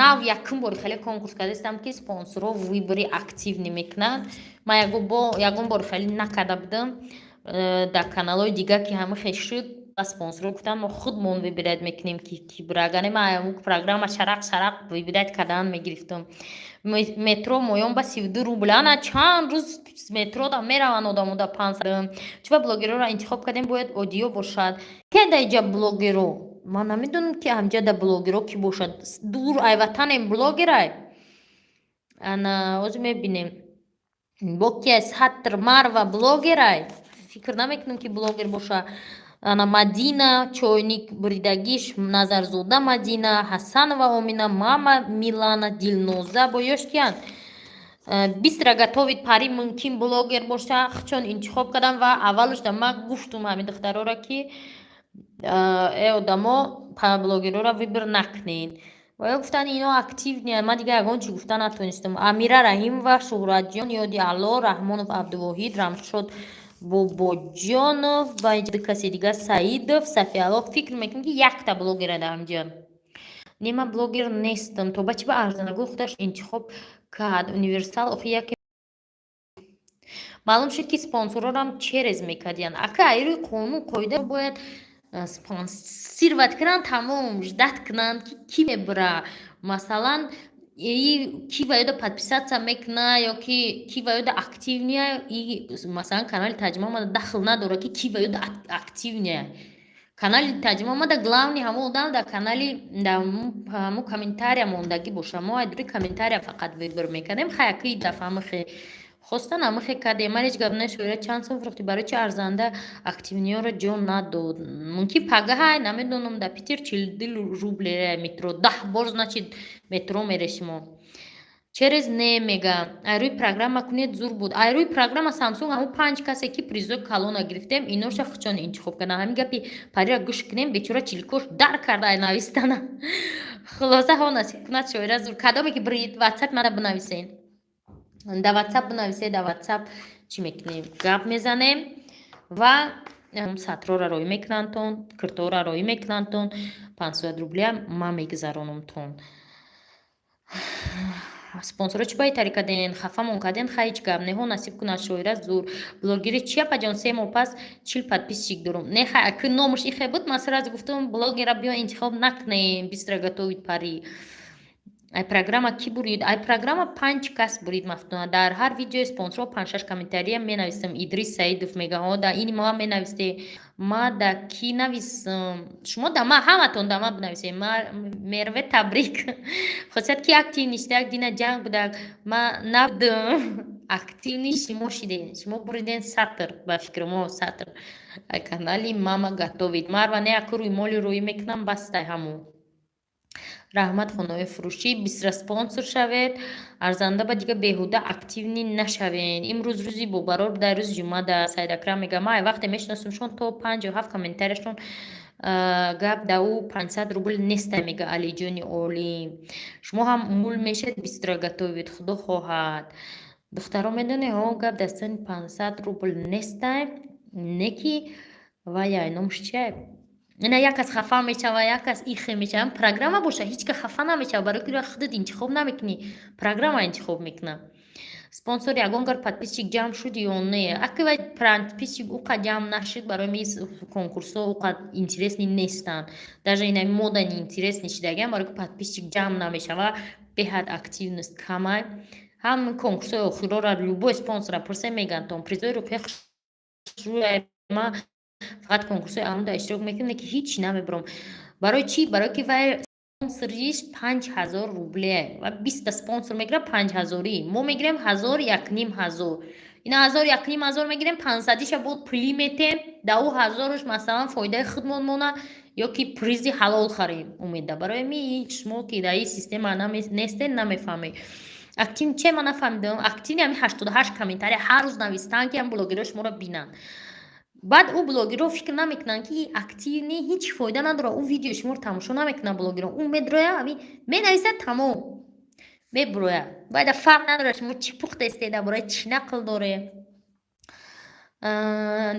A: нав якум бори хеле конкурс кардастам ки спонсорҳо выбори активни мекунанд. ман ягон бори хеле накарда будам дар каналҳои дига ки ҳама хеш шуд. спонсорҳо гуфтанд мо худмон выбирать мекунем ки бурагане ман программа шарақ выбирать кардан мегирифтам. метро моён ба 32 рубл. ана чанд рӯз метрода мераванд одамо да 500. чува блогероро интихоб кардем бояд одиё бошад. ке даиҷа блогеро? ман намедонам ки ҳамҷа да блогеро ки бошад. дур ай ватанем блогерай. ана озу мебинем бо ки сатр марва блогерай. фикр намекунам ки блогер боша. ана Мадина чойник буридагиш Назарзода Мадина Ҳасанова Омина Мама Милана Дилноза бо ёштиян 20 готовит пари мумкин блогер боша чон интихоб кардам ва аввалш да ма гуфтум ҳамин духтарора ки одамо блогерора вибр накунед ва ё гуфтан ино актив неянд. Ман дига ягон чӣ гуфта натонистам. Амира Раҳимова, Шуҳратҷон Ёди Алло, Раҳмонов Абдувоҳид, Рамшод Бобоҷонов ва каси дига Саидов, Сафиялло фикр мекунам ки якта блогера дар ҳамҷа. Не ман блогер нестам. То ба чӣ ба арзанагӯ худаш интихоб кард. Универсал охи яке маълум шуд ки спонсорорам через мекардиянд. Ака айрӯи қонун қоида бояд спонсировать кунанд, тамом ждат кунанд ки ки мебара. Масалан ки ва ёда подписаться мекуна ёки ки ва ёда активния. Масалан канали таҷрима омада дахл надора ки ва ёда активния. Канали таҷрима омада главни ҳамон одам дар канали ҳамон комментария мондагӣ боша. Мо айдури комментария фақат вибр мекардем. Хаяки дафъа махе хостан амахе кардем. Ман ҳеҷ гап нашӯра чанд сом фурӯхти барои чи арзанда активниёро ҷо надод. Мумкин пагаҳай намедонам да Питер 40 рубле метро 10 бор значит метро мерешимо. Через не мега айрӯи программа кунед зур буд. Айрӯи программа Samsung ҳамон 5 касе ки призои калона гирифтем иноша хучон интихоб кардам. Ҳамин гапи парира гӯш кунем бечора чиликош дар карда ай навистана. Хулоса ҳо насиб кунад шоира зур кадоме ки брид WhatsApp мада бинависен. Да WhatsApp бинависе, да WhatsApp чӣ мекунем? Гап мезанем ва сатрора роӣ мекунандтон, киртора роӣ мекунандтон, 500 рублиам ман мегузаронамтон. Спонсора чӣ баи тариқа ден хафамон карден хаич гап неҳо насиб кунад шоира зур. Блогери чияпаҷон 3 моҳ пас 40 подписчик дорум. Не хай ки номаш ихе буд ман сразу гуфтам блогера биё интихоб накунем, бистро готовит пари. Ай программа ки бурид? Ай программа 5 кас бурид мафтуна. Дар ҳар видеои спонсорро 5-6 комментария менависам. Идрис Саидов мегаҳо да ини ма менависте. Ма да ки нависам. Шумо да ма ҳаматон да ма бинависем. Ма Мерве Табрик. Хосият ки активни шидак дина ҷанг будак. Ма набудам. Активни шумо шиден. Шумо буриден сатр ба фикри мо сатр. Ай канали мама готовит. Марва не аку рӯи моли рӯӣ мекунам бастай ҳамон. Раҳмат хонаи фурӯшӣ бисра спонсор шавед. Арзанда ба дига беҳуда активни нашавен. Имрӯз рӯзи бобарор дар рӯзи ҷумъа да Саидакрам мега ма ай вақте мешиносумшон то 57 комментарияшон гап да ӯ 500 рубл нестай мега Алиҷони Олӣ. Шумо ҳам мул мешед бистра готовит худо хоҳад. Духтаро медонӣ ҳо гап дастани 500 рубл нестай не ки ваяй номш чиай. Ина якас хафа мешава, якас ихе мешава. Программа боша ҳеҷ ка хафа намешава, барои ки худат интихоб намекунӣ, программа интихоб мекуна. Спонсор ягон гар подписчик ҷамъ шуд ё не? Аки вай подписчик уқа ҷамъ нашуд, барои ми конкурсо уқа интересни нестанд. Даже ина мода не интересни шидагиам, барои ки подписчик ҷамъ намешава, беҳад активност камай. Ҳам конкурсои охирора любой спонсора пурсе меган том призои рупия хушрӯяй ма фақат конкурсои амуда иштирок мекунем ки ҳеҷ намебарам. Барои чӣ? Барои ки вай спонсориш 5000 рубле ва 20 спонсор мегирад 5000-и. Мо мегирем 1000 1500. Ина 1000 1500 мегирем 500иша буд пули метем, да ӯ 1000-ош масалан фоидаи худмон мона ёки призи ҳалол харем умеда. Барои ми шумо ки дар ин система нестен намефаҳмед. Актив че ман нафаҳмидам. Активни ҳами 88 комментария ҳар рӯз навистан ки ҳам блогерҳо шуморо бинанд. Баъд ӯ блогерҳо фикр намекунанд ки активни ҳеҷ фоида надора. Ӯ видеои шуморо тамошо намекунад блогерҳо. Ӯ медроя ҳами менависад тамом. Меброя. Байда фарқ надора шумо чӣ пухтастед дар бораи чӣ нақл доре.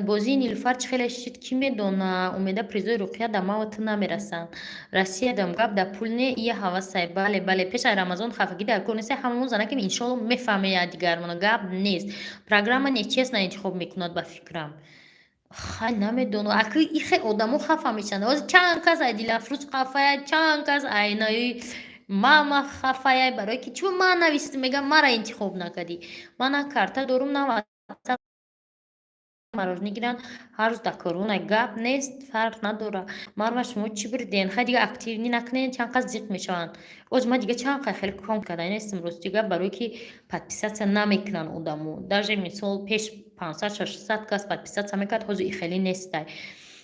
A: Бозии Нилуфар чӣ хеле шид ки медона. Умеда призои руқия да ма ва ту намерасанд. Россия дам гап да пул не ия ҳавасай. Бале бале пеш ай Рамазон хафагӣ дар кор нест. Ҳамон занаким иншоалло мефаҳме якдигар мона гап нест. Программа нечестна интихоб мекунад ба фикрам. Хай намедонам. Аки ихе одамо хафа мешанд. Ҳозир чанд кас ай Дилафрӯз хафая, чанд кас ай наи мама хафая, барои ки чӣ ман навистам мегам мара интихоб накардӣ. Ман на карта дорум на WhatsApp мароҷ мегиранд. Ҳар рӯз дар корона гап нест, фарқ надора. Марва шумо чӣ буриден? Хай дига активни накунед, чанд кас зиқ мешаванд. Оз ма дига чанд кай хеле ком карда нестам рости гап, барои ки подписатсия намекунанд одамо. Даже мисол пеш 500-600 кас подписатсия мекард, ҳозир хеле нестай.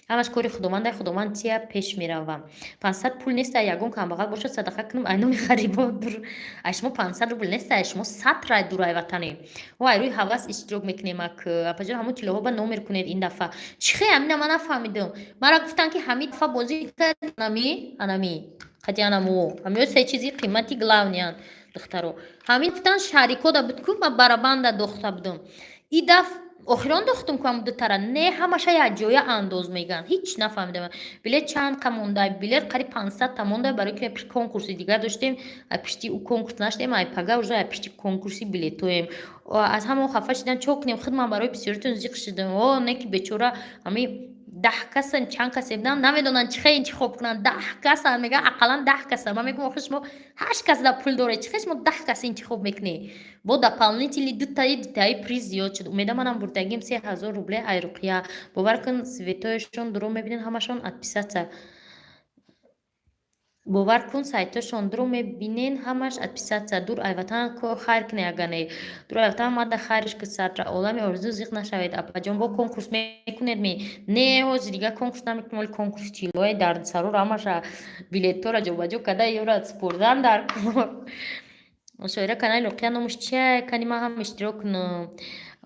A: ҳамаш кори худованд худованд чия пеш меравам. 500 пул неста ягон камбағал бошад садақа кунам айноми ғарибон дур. Ай шумо 500 рубл неста шумо 100 рай дур айватане. Вай рӯи ҳавас иштирок мекунем ак апаҷон ҳамун тиллоҳо ба номер кунед ин дафъа. Чихе амина ман нафаҳмидам. Мара гуфтан ки ҳамин дафъа бозӣ кард анами қати анамо. Ҳамиё се чизи қимати главниан духтаро. Ҳамин гуфтан шарико да буд ку ма барабанда дохта будам. И дафъа охирон дохтум кам дутара не ҳамаша як ҷоя андоз меган ҳеҷ нафаҳмидам билет чанд камондай билет қариб 500 та мондай барои ки конкурси дигар доштем пишти у конкурс наштем ай пага уже пишти конкурси билетоем аз ҳамон хафа шидам чо кунем худ ман барои бисёритон зиқ шидам о не ки бечора ҳами 10 касан чанд касе будан намедонанд чихе интихоб кунанд 10 касан меган ақаллан 10 каса ман мегӯям охир шумо 8 кас да пул доред чихе шумо 10 кас интихоб мекунед бо дополнительни дутаи приз зиёд шуд умеда манам бурдагим 3000 рубле айруқия бовар кун светояшон дуро мебинед ҳамашон отписаться бовар кун сайтошон дуро мебинен ҳамаш отписаться дур айватан ко хайр кune агане дур айватан мада хайриш ки садра олами орзу зиқ нашавед апаҷон бо конкурс мекунед ми не ҳозир дигар конкурс намекунем вали конкурс тиллои дардсарур ҳамаша билетора ҷобаҷо када ёра спурдан дар шоира канали руқия номуш чия кани ман ҳам иштирок кунам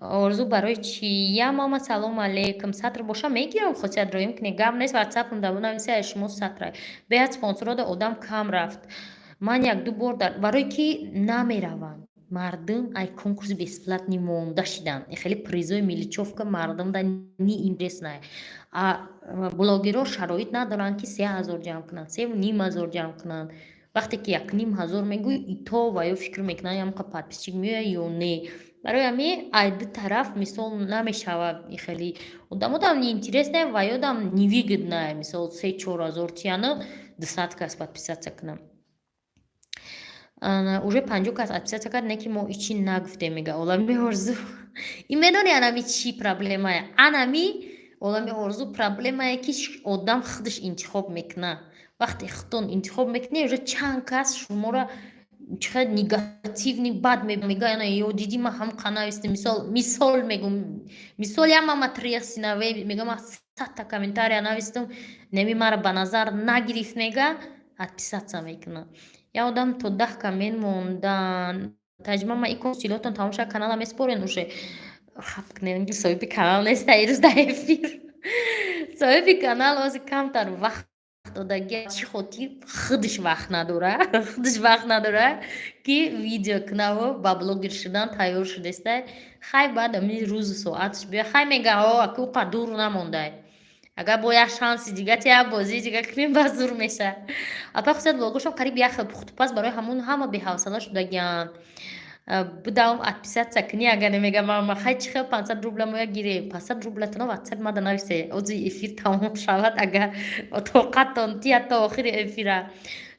A: орзу барои чия мама салом алейкум сатр боша мегирам хосият роим кune гап нест ватсапм даво нависа шумо сатрай беҳад спонсорода одам кам рафт ман як ду бор барои ки намераванд мардум ай конкурс бесплатни монда шидан хеле призои миличовка мардум да ни интересная а блогеро шароит надоранд ки 3000 ҷамъ кунанд 3500 ҷамъ кунанд вақте ки 1500 мегӯи ито ва ё фикр мекунанд ямқа подписчик меояд ё не барои ҳамин ай ду тараф мисол намешавад хеле одамодам неинтересная ва ёдам невыгодная мисол 3-4 тияна 200 кас подписаться кунам уже 50 кас отписаться кард не ки мо ичи нагуфтем мега олами орзу и медони анами чи проблемае анами олами орзу проблемае ки одам худаш интихоб мекуна вақте худтон интихоб мекунӣ уже чанд кас шуморо чихе негативни бад мегӯянд ё диди ман ҳамқа навистем мисол мегӯм мисол як ман матрияси наве мегӯм 100 та комментария навистам неми мара ба назар нагирифт мега отписаться мекунам я одам то 10 коммент мондан таҷриба ман икон силотон тамоша канала меспорен уже хап кунем ки соҳиби канал неста ирӯз дар эфир соҳиби канал ҳозир камтар вақт додаги чӣ хотир худаш вақт надора ки видео кунаву ба блогер шудан тайёр шудаста хай баъд амин рӯзу соаташ биё хай мега аку қадур намондай агар бо як шанси дига тя бозии дига кунем ба зур меша апа хусият блогошон қариб як хел пухтупаз барои ҳамун ҳама беҳавсала шудагиянд будам отписаться кунӣ агар намега мама хай чихе 500 рубла моя гире 500 рубла тано ватсап мада нависе ози эфир тамом шавад агар тоқатон тия то охири эфира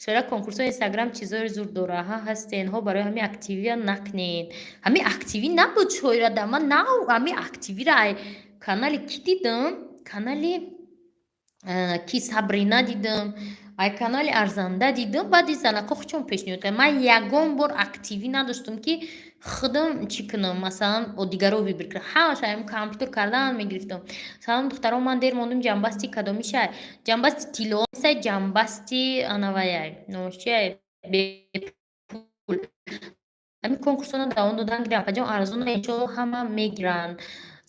A: шоира конкурсо инстаграм чизори зур дора ҳа ҳастен ҳо барои ҳами активия накунед ҳами активи набуд шоира да ман на ҳами активира ай канали ки дидам канали ки сабрина дидам ай канали арзанда дидам баъди занако хучон пешниҳод кардам ман ягон бор активи надоштам ки худам чӣ кунам масалан бо дигаро вибр кунам ҳамаша компютер кардан мегирифтам салом духтаро ман дер мондум ҷамбасти кадомишай ҷамбасти тилоисай ҷамбасти анаваяй номушчиай бепул ҳамин конкурсона давом додан гирам паҷон арзона иншоалло ҳама мегиранд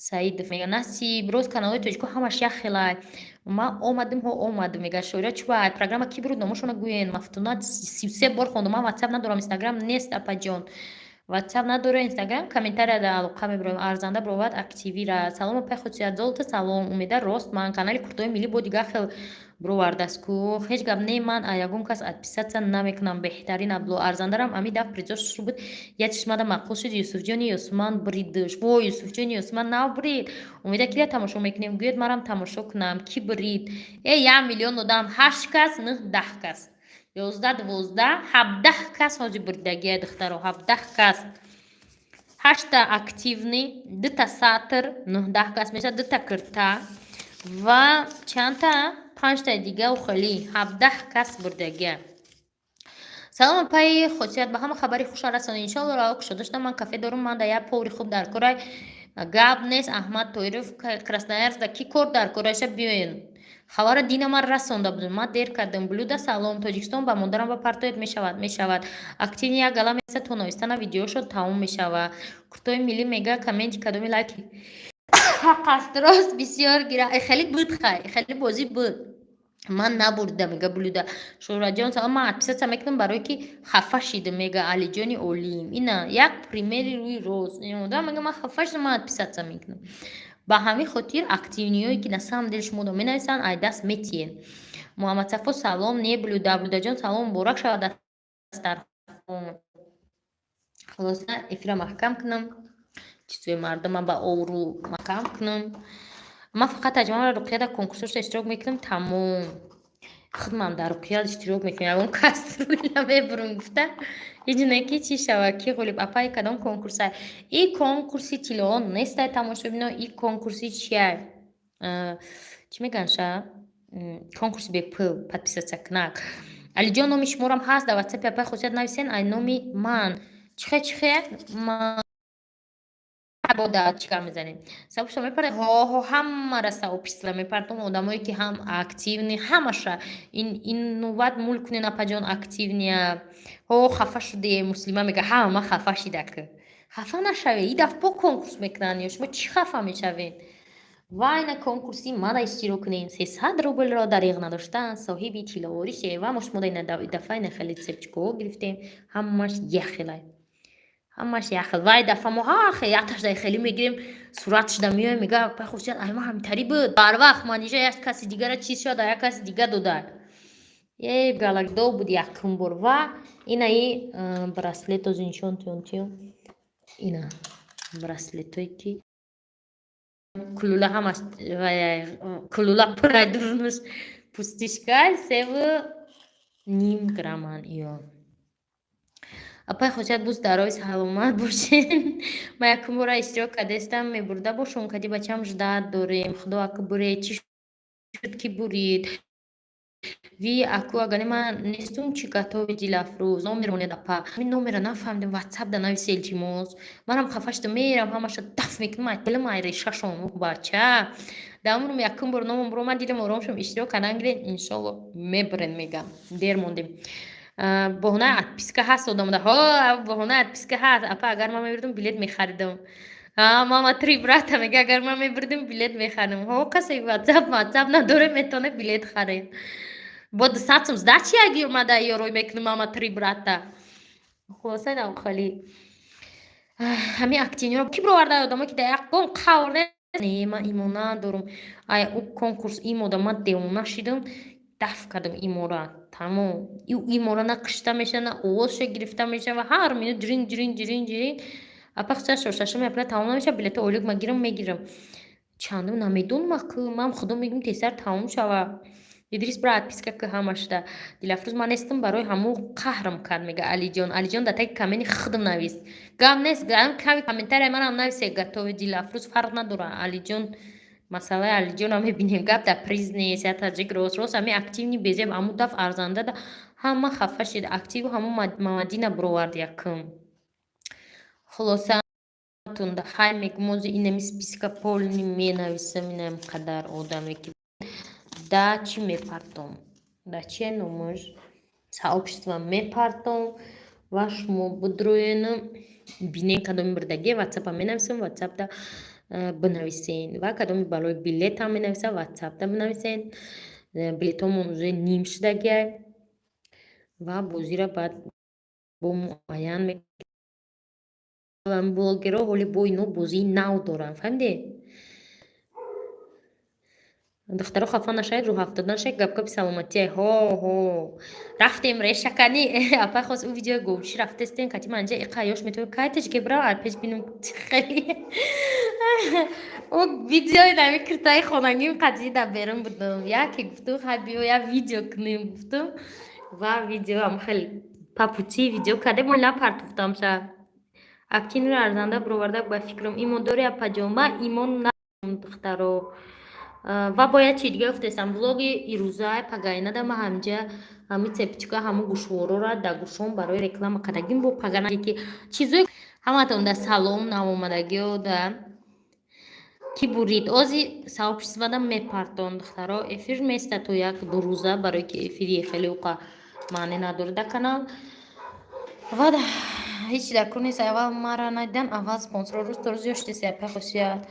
A: саидов мега насиб рост каналҳои тоҷико ҳамаш як хелай ман омадам мега шоира чубай программа ки буруд номошона гӯен мафтуна 33 бор хондам ман ватсап надорам инстаграм нест апаҷон ватсап надора инстаграм комментария да алоқа мебарам арзанда бировад активира салом апай хусият золта салом умеда рост ман канали куртои миллӣ бо дигар хел бировардастку ҳеҷ гап не ман ягон кас отписаться намекунам беҳтарин абло арзандарам ами даф призош буд ятиш мада мақул шуд юсуфҷони юсман бридш во юсуфҷони юсман навбрид умеда кия тамошо мекунем гӯед марам тамошо кунам ки брид 1 миллион додам 8 кас 10 кас 11 12 17 кас ҳозир бурдагия духтаро 17 кас 8 та активни 2 та сатр 19 кас меша 2 та кирта ва чанда 5 та дига ухали 17 кас бурдагия салом апай хосият ба ҳама хабари хуша расонед иншоалло раво кушо доштам ман кафе дорум ман да як поври хуб дар корай гап нест аҳмад тоиров красноярск да ки кор дар корайша биёен хабара дина ман расонда будем. Ман дер кардам. Блюда салом. Тоҷикистон ба модарам ва партоят мешавад. Активни як гала меса то навистана видеошо тамом мешава. Куртои милли мега комменти кадоми лайки. ҳақ аст рост бисёр гира. Хеле буд хай. Хеле бозӣ буд. Ман набурдам мега блюда. Шӯраҷон сала ман отписаться мекунам барое ки хафа шидам мега Алиҷони Олим. Ина як примери рӯи рост. Одам мега ман хафа шидам ман отписаться мекунам. ба ҳамин хотир активниҳое ки на самом деле шуморо менависанд ай даст метиен. Муҳаммад Сафо салом не блюда. Блюдаҷон салом муборак шавад дастархон. Хулоса эфира маҳкам кунам. чизои мардама ба ору маҳкам кунам. Ман фақат таҷрибаамро руқия дар конкурсҳошо иштирок мекунам тамом. худман дар руқия иштирок мекунам. Ягон кастрюля мебурам гуфта иҷне ки чӣ шава ки ғолиб апаи кадом конкурсай. И конкурси тилоон нестай тамошо бино. И конкурси чияй чӣ мегӯянд ша конкурси бепул подписаться кунак. Алиҷон номи шуморам ҳаст дар ватсапи апаи хосият нависен ай номи ман чихе бода чикар мезанем. Сабабшо мепарад ҳамара сообщества мепардом одамое ки ҳам активни ҳамаша ин нувбат мулкуни напаҷон активния хафа шуде муслима мега ҳама ман хафа шиdak хафа нашавед и дафъ по конкурс мекунанд ё шумо чӣ хафа мешавед. вай на конкурси мана иштирок кунед 300 рублро дариғ надоштан соҳиби тиловорише ва мо шумо дафъаи нахели цепчикҳо гирифтем ҳамаш яхелай ҳамаш яхел вай дафъа мо яташ дай хеле мегирем сураташ да меоем мега пай хусият ай ман ҳамитари буд барвақт маниша як каси дигара чиз шуда як каси дига дода галагдо буд якум бор ва инаи браслето зиншон тиён ина браслетое ки кулула ҳамаш кулула пурай дурнуш пустишкай 7.5 грамман ё апай хосият буз дарои саломат бошен. Ма якум бора иштирок кардестам мебурда бошон кади бачам ждат дорем худо ака буред чӣ шуд ки бурид ви аку агани ман нестум чӣ готови Дилафрӯз номер монед апа мин номера нафаҳмидем ватсап да нависе илтимос манам хафа шудам мерам ҳамаша даф мекунам ай телем ай решашон бача дамурум якум бор номам буромад дидам ором шудам иштирок кардан гирем иншолло мебурен мегам дер мондем. Боҳонаи отписка ҳаст одамода боҳонаи отписка ҳаст апа агар ман мебурдам билет мехаридам мама 3 брата мега агар ман мебурдам билет мехаридам касе ватсап надоре метавоне билет харед бо 200 сум сдачи яги омада ёрой мекунам мама 3 брата хулоса навхали ҳамин активниро ки бироварда одамое ки дар ягон қавр не ман имо надорум ай у конкурс имода ман девона шидам даф кардам имора тамом имора на қишта меша на овозша гирифта мешава ҳар минут ҷирин апа хусият шошаша мепара тамом намеша билета олик ма гирам мегирам чандум намедонам аку ман худо мегӯям тезтар тамом шава идрис бра отписка ки ҳамашда Дилафрӯз ман нестам барои ҳаму қаҳрам кард мега Алиҷон да таги камени худам навист гап нест кави комментария манам нависе готови Дилафрӯз фарқ надора Алиҷон масъалаи Алиҷонро мебинем гап дар приз нест я таҷик рост ҳамин активни безеб ҳаму дафъ арзанда да ҳама хафа шид активу ҳаму мамадина буровард якум хулоса тунда хай мегумози инами списка полни менависам инам қадар одаме ки да чӣ мепартом да чия номаш сообщества мепартом ва шумо будроен бинен кадоми бурдаги ватсапа менависам ватсапда бинависен ва кадоми балои билетам менависа ватсапда бинависен билетҳо монузӯи ним шудагиай ва бозира баъд бо муайян блогерҳо ҳоли бо ино бозии нав доранд фаҳмидед духтаро хафа нашавед рӯ ҳафтода нашавед гапгаpi саломатия рафтем решакани апай хос у видеои говчи рафтестен кати манҷа иқа ёш метавон кайташ гебра арпеш бинум хели у видеои нами киртаи хонагим қади да берун будам яке гуфтум хай биё я видео кунем гуфтум ва видеоам хели папути видео кардем мо напартуфтамша активниро арзанда буроварда ба фикрам имон дори апаҷон ма имон надорам духтаро ва бояд чӣ дига гуфтестам блоги ирӯзаи пагаинада ма ҳамҷа ҳами цепчика ҳаму гӯшворора да гӯшон барои реклама кардагим бо паганаки чизои ҳаматон да салом навомадагиё да ки бурид ози сообществада мепартон духтаро эфир места то 1-2 рӯза барои ки эфири хеле уқа маъне надорад дар канал ва ҳеҷ дар кор нест. Аввал мара надидан аввал спонсоро рӯз то рӯз ёштеся пехусият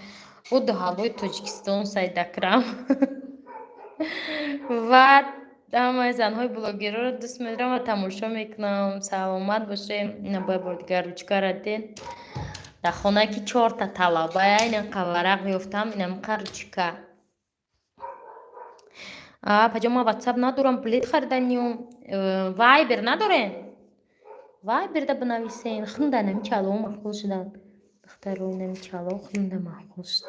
A: бу до ҳавои Тоҷикистон сайдакрам ва ҳамаи занҳои блогерро дӯст медорам ва тамошо мекунам. Саломат бошем. Ба бор дигар ручка раден дар хона ки 4 талаба инақа варақ ёфтам инақа ручка. Паҷома ватсап надорам билет хариданиём. Вайбер надорем? Вайберда бинависен. Хунда нами чало махфуз шудан. Духтаро нами чало хунда махфуз шуд.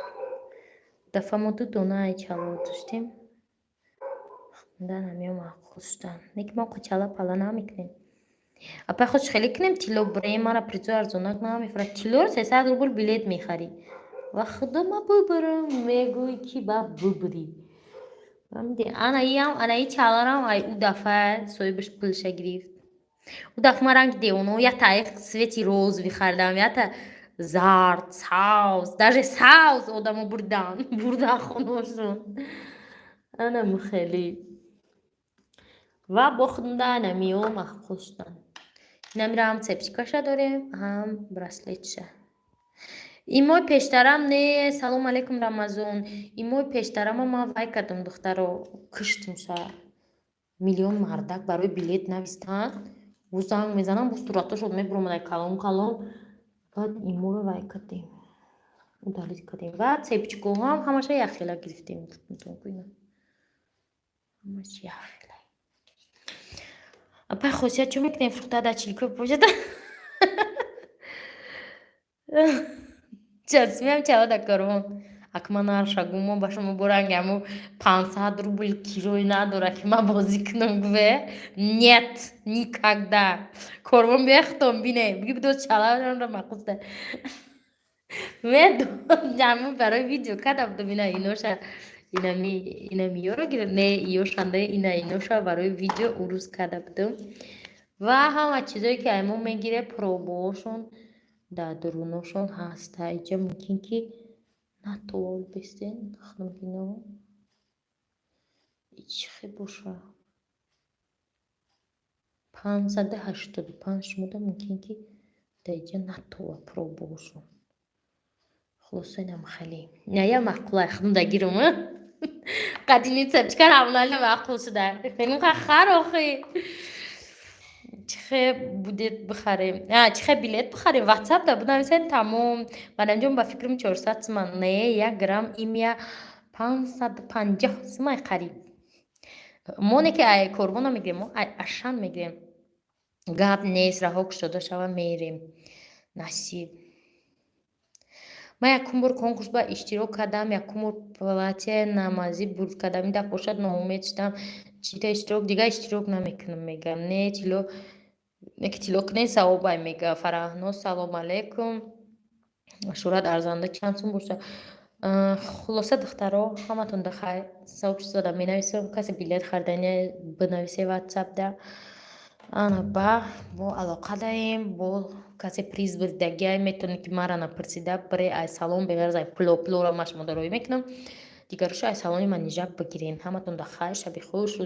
A: Дафъа мо 2 дона ай чало доштем. Хунда нами махфуз шудан. Лекин мо чала пала намекунем. Апа худш хеле кунем тилло бирем мара призу арзонак намефурад. Тиллоро 300 рубл билет мехари. Ва худо ма бибирам мегӯй ки ба бибирӣ. Анаи чаларам ай у дафъа соҳибаш пулша гирифт. У дафъа ма ранги девоно ята свети розови хардам, ята зард, савз, даже савз одамо бурдан хонашон. Анаму хеле. Ва бо хунда анамиё махфуз шудан. Инамира ҳам цепчикаша дорем, ҳам браслетша. Ин моҳи пештарам не салом алейкум Рамазон. Ин моҳи пештарама ман вай кардам духтаро киштим шаҳр. Миллион мардак барои билет навистанд. Бу занг мезанам бу сураташон мебуромадай калон. Баъд ин моҳро вай кардем. Удалит кардем. Ва цепчикоҳам ҳамаша яхела гирифтем. Ҳамаш яхела. Апа хосият чӣ мекунем фруктада чилко бошад. Часмиам чала да карвон. Акман аршагумо ба шумо боранги аму 500 рубл кирои надора ки ма бозӣ кунам гуве. Нет, никогда. Корвон бехтом бине. Биги бидоз чаларо мақусда. Медам барои видео кадам бина иноша инамиёро гирад не ёшанда иноша барои видео урус када будам. Ва ҳама чизое ки аймон мегире пробоошон дар дуруношон ҳаст. Иҷа мумкин ки натовол бестен ханумгино. Ичхе боша 585 шумода мумкин ки дар иҷа натова пробоошон. Хулоса инам хеле. Ная маъқулай хунда гирам. Қадини цепчка равнали маъқул шуда. Хеле харохи. чихе билет бихарем. Чихе билет бихарем. WhatsApp да бинависен тамом. Маданҷон ба фикрам 400 сомон. Не 1 грамм имя 550 сомон қариб. Мо не ки ай корвона мегирем, мо ай ашан мегирем. Гап нест раҳо кушода шава мерем. Насиб. Ман якум бор конкурс ба иштирок кардам, якум бор платья намазӣ бурд кардам. Ин дафъа бошад ноумед шудам. Чита иштирок дига иштирок намекунам мегам. Не тилло ки тилло кунед савобай мега. Фараҳноз салом алейкум. Шӯрат арзанда чанд сум боша. Хулоса духтаро ҳаматон дахайр. Сообществода менависем касе билет хардани бинависе WhatsApp да. Ана ба бо алоқа даем бо касе приз бурдагиай метавонед ки мара напирсида бире ай салон беғарз ай пулора ма шумо дароӣ мекунам. Дигароша ай салони ман ниҷаб бигирен. Ҳаматон дахайр. Шаби хуш.